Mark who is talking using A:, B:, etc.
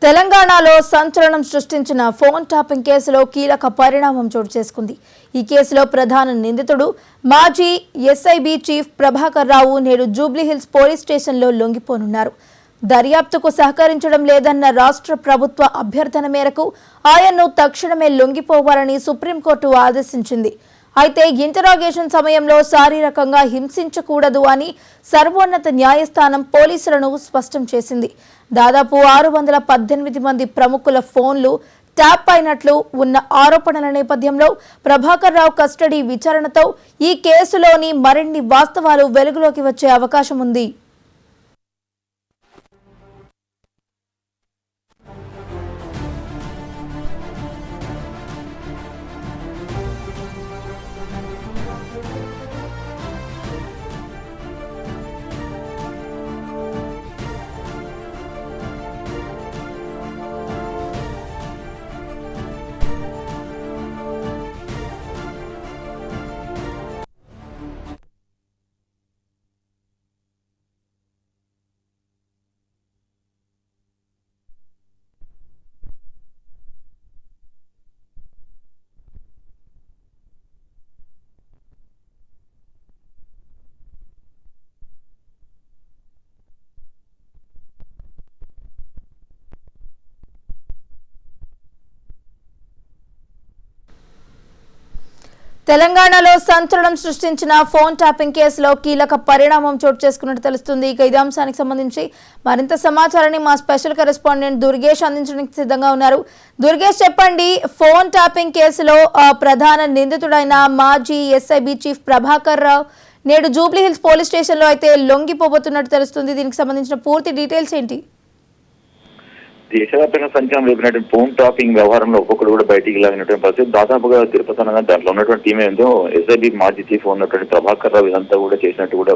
A: తెలంగాణలో సంచలనం సృష్టించిన ఫోన్ టాపింగ్ కేసులో కీలక పరిణామం చోటు చేసుకుంది. ఈ కేసులో ప్రధాన నిందితుడు మాజీ ఎస్ఐబి చీఫ్ ప్రభాకర్ రావు నేడు జూబ్లీహిల్స్ పోలీస్ స్టేషన్లో లొంగిపోనున్నారు. దర్యాప్తుకు సహకరించడం లేదన్న రాష్ట్ర ప్రభుత్వ అభ్యర్థన మేరకు ఆయన్ను తక్షణమే లొంగిపోవాలని సుప్రీంకోర్టు ఆదేశించింది. అయితే ఇంటరాగేషన్ సమయంలో శారీరకంగా హింసించకూడదు అని సర్వోన్నత న్యాయస్థానం పోలీసులను స్పష్టం చేసింది. దాదాపు 618 మంది ప్రముఖుల ఫోన్లు ట్యాప్ అయినట్లు ఉన్న ఆరోపణల నేపథ్యంలో ప్రభాకర్ రావు కస్టడీ విచారణతో ఈ కేసులోని మరిన్ని వాస్తవాలు వెలుగులోకి వచ్చే అవకాశం ఉంది. తెలంగాణలో సంచలనం సృష్టించిన ఫోన్ ట్యాపింగ్ కేసులో కీలక పరిణామం చోటు చేసుకున్నట్టు తెలుస్తుంది. ఇక ఇదే అంశానికి సంబంధించి మరింత సమాచారాన్ని మా స్పెషల్ కరెస్పాండెంట్ దుర్గేష్ అందించడానికి సిద్ధంగా ఉన్నారు. దుర్గేష్, చెప్పండి, ఫోన్ ట్యాపింగ్ కేసులో ప్రధాన నిందితుడైన మాజీ ఎస్ఐబి చీఫ్ ప్రభాకర్ రావు నేడు జూబ్లీహిల్స్ పోలీస్ స్టేషన్లో అయితే లొంగిపోబోతున్నట్టు తెలుస్తుంది. దీనికి సంబంధించిన పూర్తి డీటెయిల్స్ ఏంటి?
B: దేశవ్యాప్తంగా సంచలనం రేపినటువంటి ఫోన్ టాపింగ్ వ్యవహారంలో ఒక్కొక్కరు కూడా బయటికి లాగినటువంటి పరిస్థితి. దాదాపుగా తిరుపతి అనగా దాంట్లో ఉన్నటువంటి టీం ఏందో ఎస్ఐబి మాజీ చీఫ్ ఉన్నటువంటి ప్రభాకర్ రావు ఇదంతా కూడా చేసినట్టు కూడా